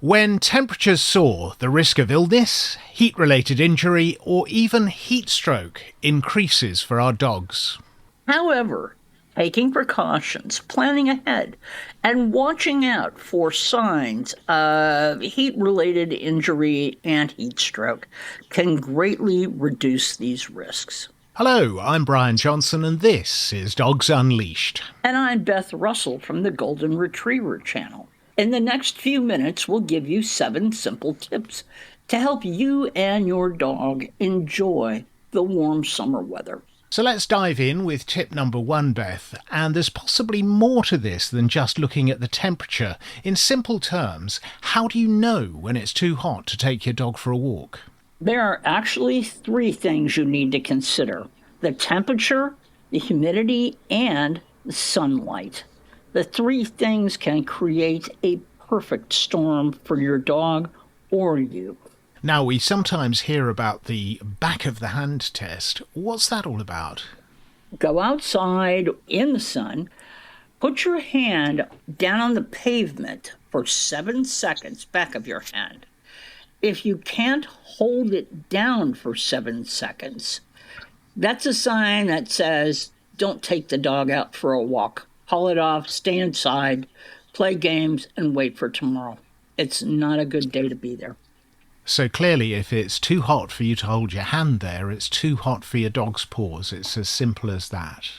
When temperatures soar, the risk of illness, heat-related injury, or even heat stroke increases for our dogs. However, taking precautions, planning ahead, and watching out for signs of heat-related injury and heat stroke can greatly reduce these risks. Hello, I'm Brian Johnson and this is Dogs Unleashed. And I'm Beth Russell from the Golden Retriever channel. In the next few minutes, we'll give you 7 simple tips to help you and your dog enjoy the warm summer weather. So let's dive in with tip number 1, Beth. And there's possibly more to this than just looking at the temperature. In simple terms, how do you know when it's too hot to take your dog for a walk? There are actually 3 things you need to consider: the temperature, the humidity, and the sunlight. The 3 things can create a perfect storm for your dog or you. Now, we sometimes hear about the back of the hand test. What's that all about? Go outside in the sun, put your hand down on the pavement for 7 seconds, back of your hand. If you can't hold it down for 7 seconds, that's a sign that says, don't take the dog out for a walk. Haul it off, stay inside, play games, and wait for tomorrow. It's not a good day to be there. So clearly, if it's too hot for you to hold your hand there, it's too hot for your dog's paws. It's as simple as that.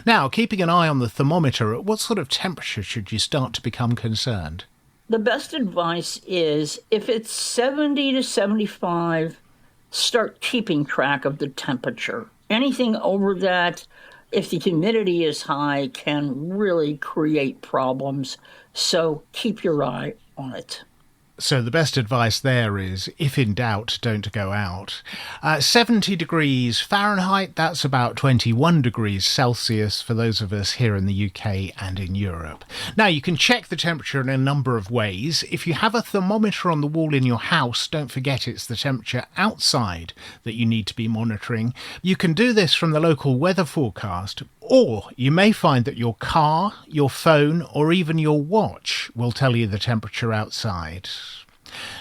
Now, keeping an eye on the thermometer, at what sort of temperature should you start to become concerned? The best advice is if it's 70 to 75, start keeping track of the temperature. Anything over that, if the humidity is high, can really create problems. So keep your eye on it. So the best advice there is, if in doubt, don't go out. 70 degrees Fahrenheit, that's about 21 degrees Celsius for those of us here in the UK and in Europe. Now, you can check the temperature in a number of ways. If you have a thermometer on the wall in your house, don't forget it's the temperature outside that you need to be monitoring. You can do this from the local weather forecast, or you may find that your car, your phone, or even your watch will tell you the temperature outside.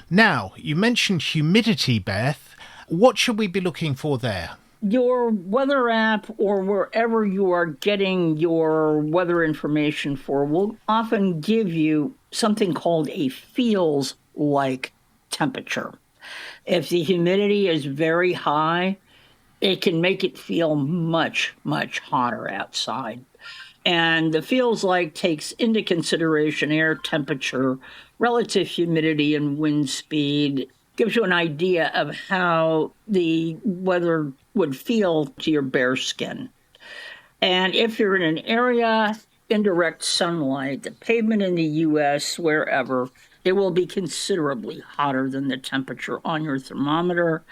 Now, you mentioned humidity, Beth. What should we be looking for there? Your weather app or wherever you are getting your weather information for will often give you something called a feels-like temperature. If the humidity is very high, it can make it feel much, much hotter outside. And the feels like takes into consideration air temperature, relative humidity, and wind speed. Gives you an idea of how the weather would feel to your bare skin. And if you're in an area in direct sunlight, the pavement in the US, wherever, it will be considerably hotter than the temperature on your thermometer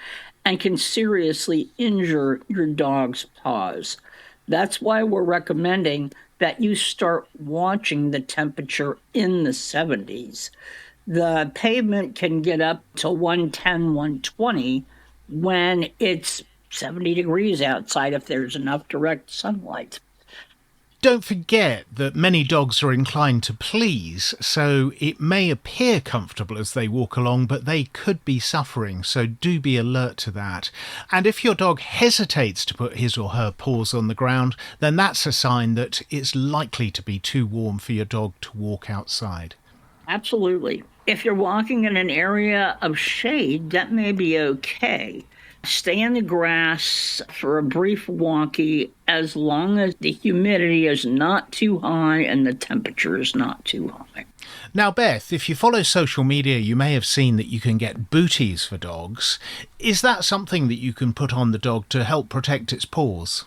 and can seriously injure your dog's paws. That's why we're recommending that you start watching the temperature in the 70s. The pavement can get up to 110, 120 when it's 70 degrees outside if there's enough direct sunlight. Don't forget that many dogs are inclined to please, so it may appear comfortable as they walk along, but they could be suffering, so do be alert to that. And if your dog hesitates to put his or her paws on the ground, then that's a sign that it's likely to be too warm for your dog to walk outside. Absolutely. If you're walking in an area of shade, that may be okay. Stay in the grass for a brief walkie as long as the humidity is not too high and the temperature is not too high. Now, Beth, if you follow social media, you may have seen that you can get booties for dogs. Is that something that you can put on the dog to help protect its paws?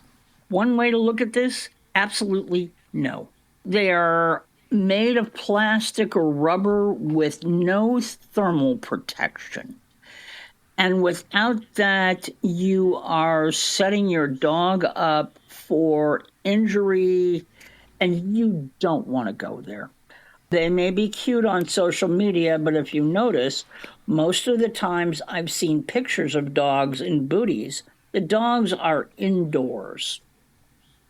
One way to look at this, absolutely no. They are made of plastic or rubber with no thermal protection. And without that, you are setting your dog up for injury, and you don't want to go there. They may be cute on social media, but if you notice, most of the times I've seen pictures of dogs in booties, the dogs are indoors.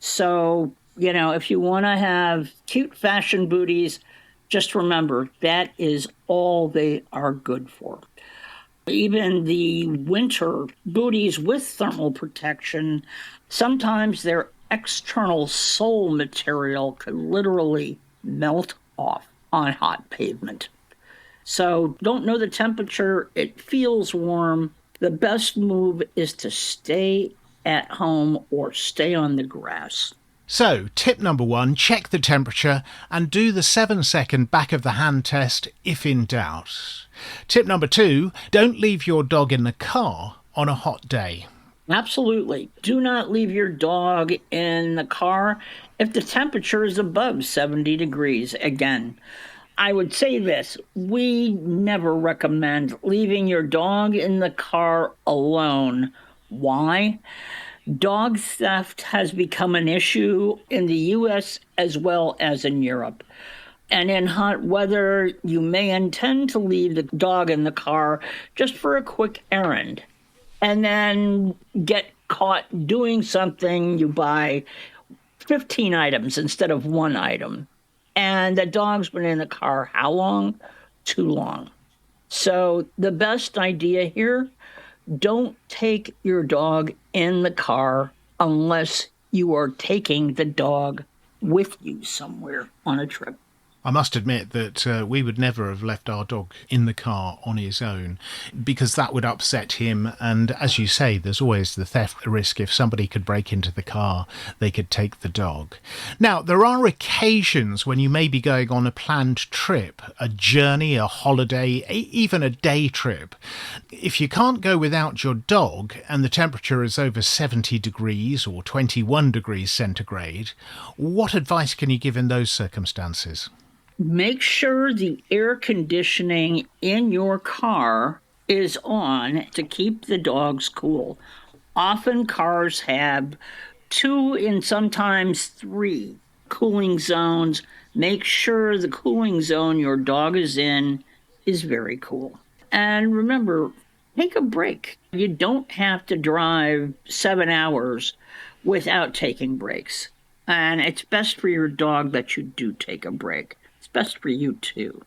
So, if you want to have cute fashion booties, Just remember, that is all they are good for. Even the winter booties with thermal protection, sometimes their external sole material could literally melt off on hot pavement. So don't know the temperature, it feels warm. The best move is to stay at home or stay on the grass. So, tip number 1, check the temperature and do the 7-second back of the hand test if in doubt. Tip number 2, don't leave your dog in the car on a hot day. Absolutely. Do not leave your dog in the car if the temperature is above 70 degrees. Again, I would say this, we never recommend leaving your dog in the car alone. Why? Dog theft has become an issue in the US as well as in Europe. And in hot weather, you may intend to leave the dog in the car just for a quick errand and then get caught doing something. You buy 15 items instead of one item. And the dog's been in the car how long? Too long. So the best idea here, don't take your dog in the car unless you are taking the dog with you somewhere on a trip. I must admit that we would never have left our dog in the car on his own because that would upset him. And as you say, there's always the theft risk. If somebody could break into the car, they could take the dog. Now, there are occasions when you may be going on a planned trip, a journey, a holiday, even a day trip. If you can't go without your dog and the temperature is over 70 degrees or 21 degrees centigrade, what advice can you give in those circumstances? Make sure the air conditioning in your car is on to keep the dogs cool. Often cars have 2 and sometimes 3 cooling zones. Make sure the cooling zone your dog is in is very cool. And remember, take a break. You don't have to drive 7 hours without taking breaks. And it's best for your dog that you do take a break. Best for you too.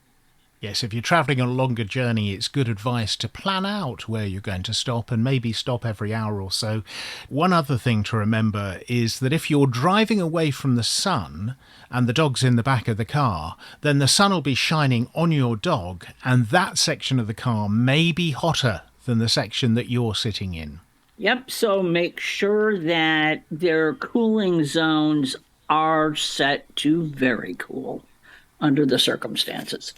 Yes, if you're travelling on a longer journey, it's good advice to plan out where you're going to stop and maybe stop every hour or so. One other thing to remember is that if you're driving away from the sun and the dog's in the back of the car, then the sun will be shining on your dog and that section of the car may be hotter than the section that you're sitting in. Yep, so make sure that their cooling zones are set to very cool under the circumstances.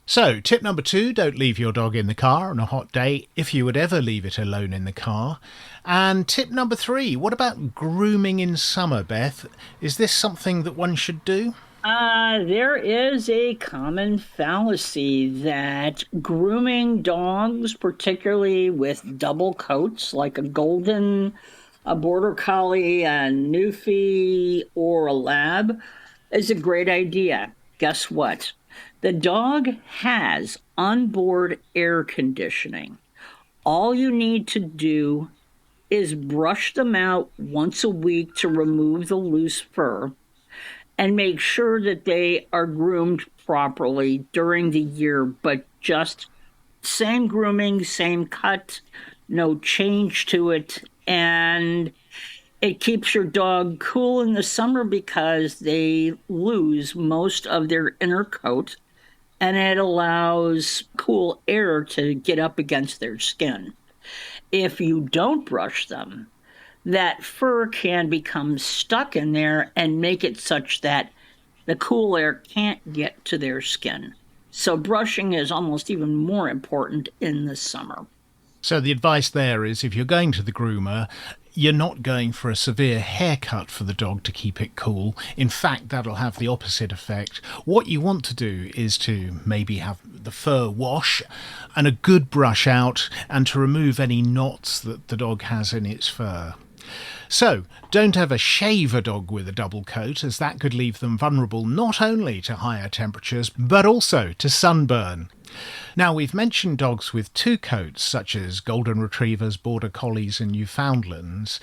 So, tip number 2, don't leave your dog in the car on a hot day if you would ever leave it alone in the car. And tip number 3, what about grooming in summer, Beth? Is this something that one should do? There is a common fallacy that grooming dogs, particularly with double coats, like a golden, a border collie, a Newfie, or a lab, is a great idea. Guess what? The dog has onboard air conditioning. All you need to do is brush them out once a week to remove the loose fur and make sure that they are groomed properly during the year, but just same grooming, same cut, no change to it. And it keeps your dog cool in the summer because they lose most of their inner coat, and it allows cool air to get up against their skin. If you don't brush them, that fur can become stuck in there and make it such that the cool air can't get to their skin. So brushing is almost even more important in the summer. So the advice there is if you're going to the groomer, you're not going for a severe haircut for the dog to keep it cool. In fact, that'll have the opposite effect. What you want to do is to maybe have the fur wash and a good brush out and to remove any knots that the dog has in its fur. So, don't ever shave a dog with a double coat, as that could leave them vulnerable not only to higher temperatures, but also to sunburn. Now, we've mentioned dogs with 2 coats, such as Golden Retrievers, Border Collies and Newfoundlands,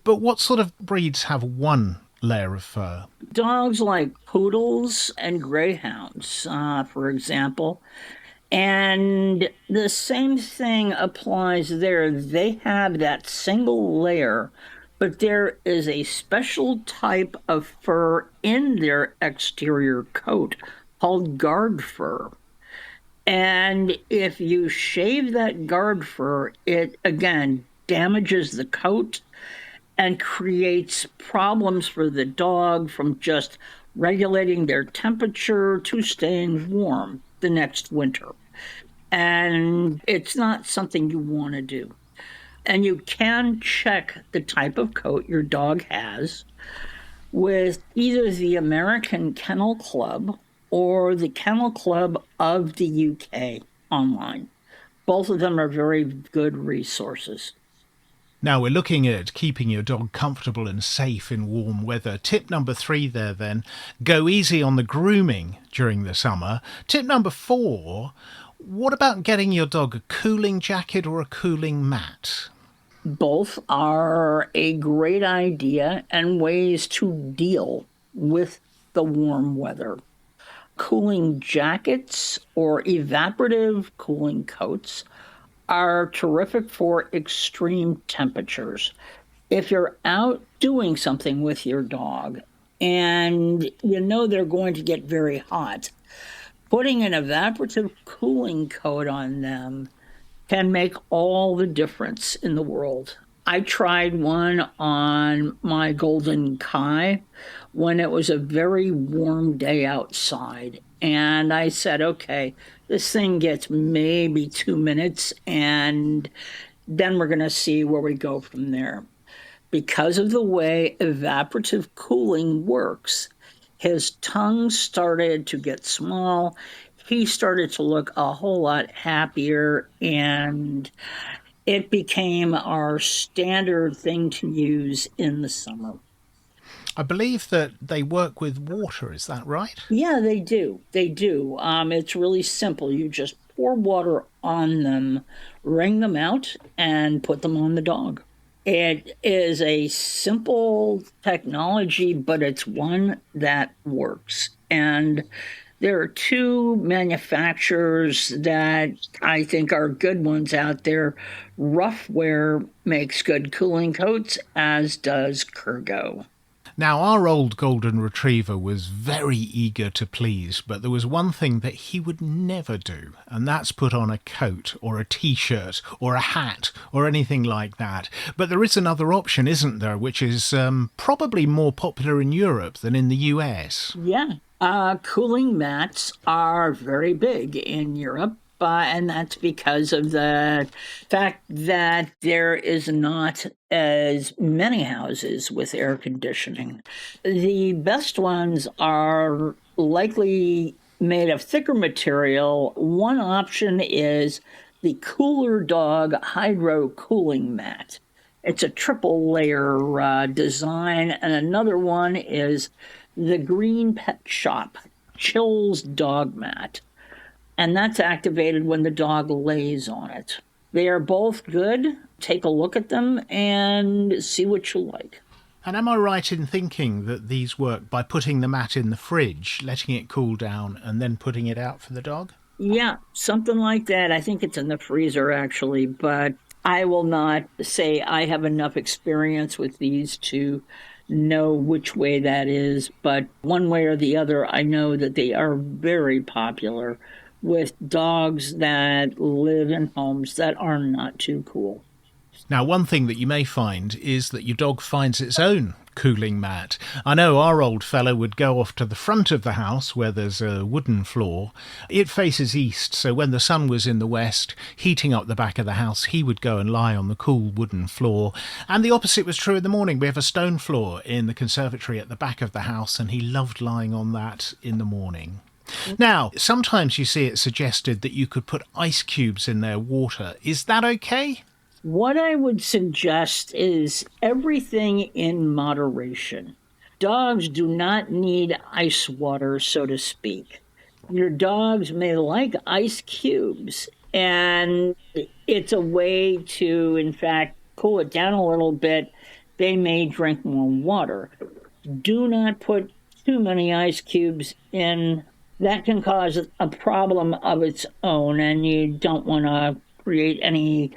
but what sort of breeds have 1 layer of fur? Dogs like poodles and greyhounds, for example. And the same thing applies there. They have that single layer, but there is a special type of fur in their exterior coat called guard fur. And if you shave that guard fur, it again damages the coat and creates problems for the dog from just regulating their temperature to staying warm the next winter. And it's not something you want to do. And you can check the type of coat your dog has with either the American Kennel Club or the Kennel Club of the UK online. Both of them are very good resources. Now we're looking at keeping your dog comfortable and safe in warm weather. Tip number 3 there then, go easy on the grooming during the summer. Tip number 4, what about getting your dog a cooling jacket or a cooling mat? Both are a great idea and ways to deal with the warm weather. Cooling jackets or evaporative cooling coats are terrific for extreme temperatures. If you're out doing something with your dog and you know they're going to get very hot, putting an evaporative cooling coat on them can make all the difference in the world. I tried one on my Golden Kai when it was a very warm day outside. And I said, okay, this thing gets maybe 2 minutes, and then we're going to see where we go from there. Because of the way evaporative cooling works, his tongue started to get small. He started to look a whole lot happier, and it became our standard thing to use in the summer. I believe that they work with water, is that right? Yeah, they do. They do. It's really simple. You just pour water on them, wring them out, and put them on the dog. It is a simple technology, but it's one that works. And there are two manufacturers that I think are good ones out there. Roughwear makes good cooling coats, as does Kurgo. Now, our old golden retriever was very eager to please, but there was one thing that he would never do, and that's put on a coat or a t-shirt or a hat or anything like that. But there is another option, isn't there, which is probably more popular in Europe than in the US. Yeah. Cooling mats are very big in Europe. And that's because of the fact that there is not as many houses with air conditioning. The best ones are likely made of thicker material. One option is the Cooler Dog Hydro Cooling Mat. It's a triple layer design. And another one is the Green Pet Shop Chills Dog Mat. And that's activated when the dog lays on it. They are both good. Take a look at them and see what you like. And am I right in thinking that these work by putting the mat in the fridge, letting it cool down, and then putting it out for the dog? Yeah, something like that. I think it's in the freezer, actually, but I will not say I have enough experience with these to know which way that is. But one way or the other, I know that they are very popular with dogs that live in homes that are not too cool. Now, one thing that you may find is that your dog finds its own cooling mat. I know our old fellow would go off to the front of the house where there's a wooden floor. It faces east, so when the sun was in the west, heating up the back of the house, he would go and lie on the cool wooden floor. And the opposite was true in the morning. We have a stone floor in the conservatory at the back of the house, and he loved lying on that in the morning. Now, sometimes you see it suggested that you could put ice cubes in their water. Is that okay? What I would suggest is everything in moderation. Dogs do not need ice water, so to speak. Your dogs may like ice cubes, and it's a way to, in fact, cool it down a little bit. They may drink more water. Do not put too many ice cubes in. That can cause a problem of its own, and you don't want to create any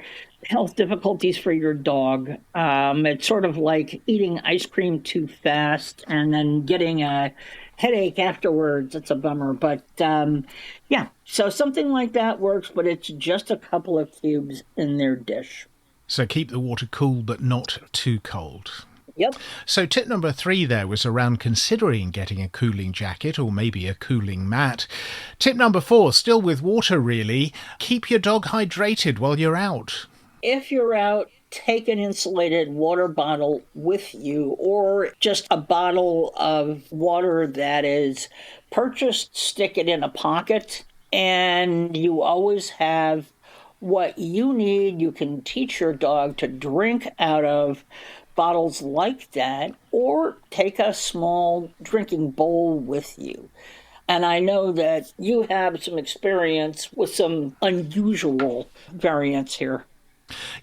health difficulties for your dog. It's sort of like eating ice cream too fast and then getting a headache afterwards. It's a bummer. But yeah, so something like that works, but it's just a couple of cubes in their dish. So keep the water cool but not too cold. Yep. So tip number 3 there was around considering getting a cooling jacket or maybe a cooling mat. Tip number 4, still with water really, keep your dog hydrated while you're out. If you're out, take an insulated water bottle with you, or just a bottle of water that is purchased, stick it in a pocket, and you always have what you need. You can teach your dog to drink out of bottles like that, or take a small drinking bowl with you. And I know that you have some experience with some unusual variants here.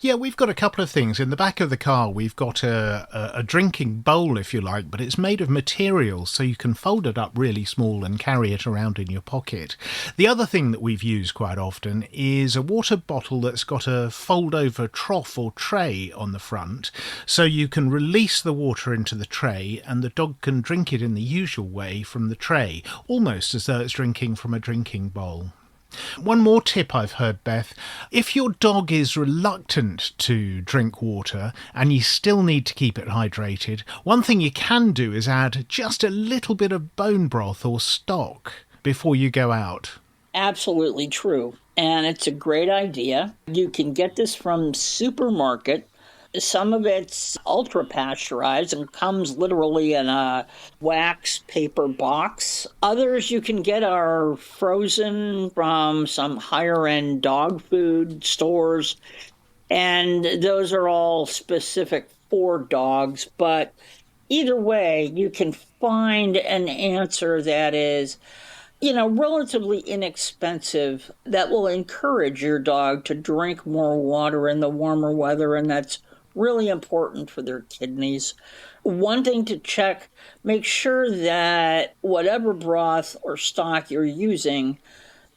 Yeah, we've got a couple of things. In the back of the car, we've got a drinking bowl, if you like, but it's made of materials, so you can fold it up really small and carry it around in your pocket. The other thing that we've used quite often is a water bottle that's got a fold-over trough or tray on the front, so you can release the water into the tray and the dog can drink it in the usual way from the tray, almost as though it's drinking from a drinking bowl. One more tip I've heard, Beth. If your dog is reluctant to drink water and you still need to keep it hydrated, one thing you can do is add just a little bit of bone broth or stock before you go out. Absolutely true. And it's a great idea. You can get this from supermarket. Some of it's ultra pasteurized and comes literally in a wax paper box. Others you can get are frozen from some higher end dog food stores. And those are all specific for dogs. But either way, you can find an answer that is, relatively inexpensive that will encourage your dog to drink more water in the warmer weather. And that's really important for their kidneys. One thing to check, make sure that whatever broth or stock you're using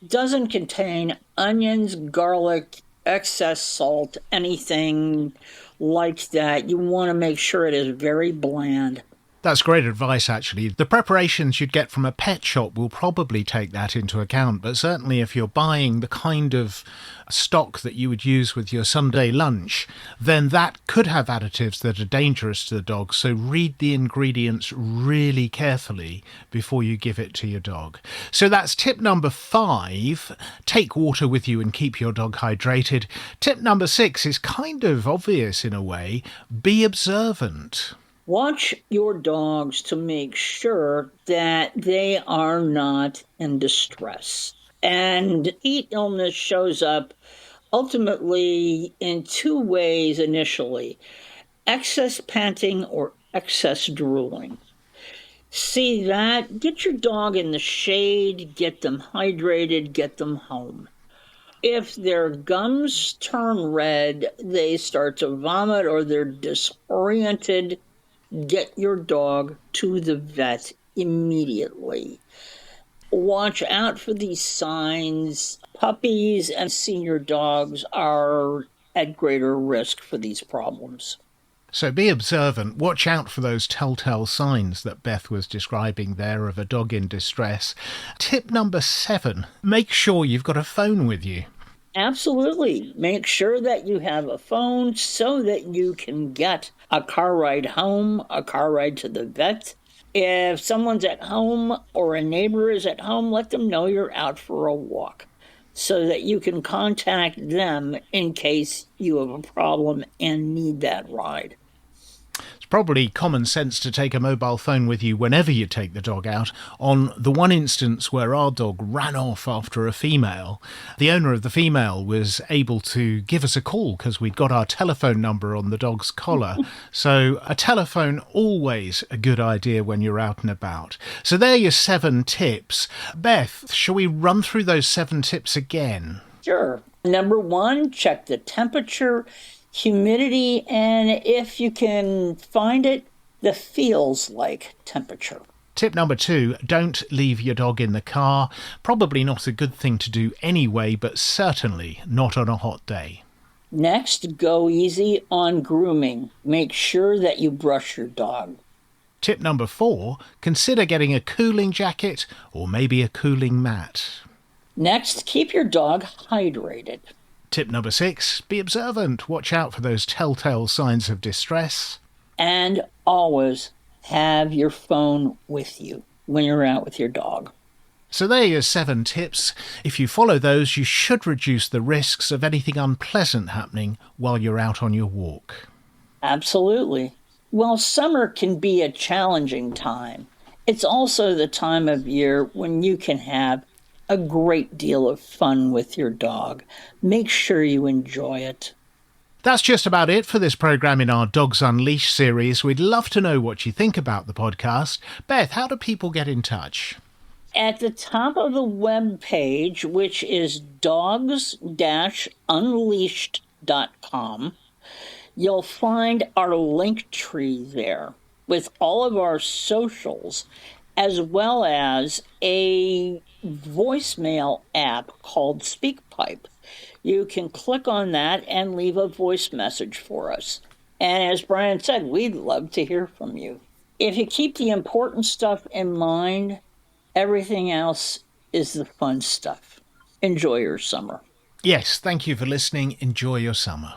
doesn't contain onions, garlic, excess salt, anything like that. You want to make sure it is very bland. That's great advice, actually. The preparations you'd get from a pet shop will probably take that into account, but certainly if you're buying the kind of stock that you would use with your Sunday lunch, then that could have additives that are dangerous to the dog, so read the ingredients really carefully before you give it to your dog. So that's tip number 5, take water with you and keep your dog hydrated. Tip number 6 is kind of obvious in a way, be observant. Watch your dogs to make sure that they are not in distress. And heat illness shows up ultimately in 2 ways initially: excess panting or excess drooling. See that? Get your dog in the shade, get them hydrated, get them home. If their gums turn red, they start to vomit, or they're disoriented, get your dog to the vet immediately. Watch out for these signs. Puppies and senior dogs are at greater risk for these problems. So be observant. Watch out for those telltale signs that Beth was describing there of a dog in distress. Tip number 7, make sure you've got a phone with you. Absolutely. Make sure that you have a phone so that you can get a car ride home, a car ride to the vet. If someone's at home or a neighbor is at home, let them know you're out for a walk so that you can contact them in case you have a problem and need that ride. Probably common sense to take a mobile phone with you whenever you take the dog out. On the one instance where our dog ran off after a female, the owner of the female was able to give us a call because we'd got our telephone number on the dog's collar. So a telephone, always a good idea when you're out and about. So there are your 7 tips. Beth, shall we run through those 7 tips again? Sure. Number 1, check the temperature, humidity, and if you can find it, the feels like temperature. Tip number 2, don't leave your dog in the car. Probably not a good thing to do anyway, but certainly not on a hot day. Next, go easy on grooming. Make sure that you brush your dog. Tip number 4, consider getting a cooling jacket or maybe a cooling mat. Next, keep your dog hydrated. Tip number 6, be observant. Watch out for those telltale signs of distress. And always have your phone with you when you're out with your dog. So there are your 7 tips. If you follow those, you should reduce the risks of anything unpleasant happening while you're out on your walk. Absolutely. While summer can be a challenging time, it's also the time of year when you can have a great deal of fun with your dog. Make sure you enjoy it. That's just about it for this programme in our Dogs Unleashed series. We'd love to know what you think about the podcast. Beth, how do people get in touch? At the top of the web page, which is dogs-unleashed.com, you'll find our link tree there with all of our socials, as well as a voicemail app called SpeakPipe. You can click on that and leave a voice message for us. And as Brian said, we'd love to hear from you. If you keep the important stuff in mind, everything else is the fun stuff. Enjoy your summer. Yes, thank you for listening. Enjoy your summer.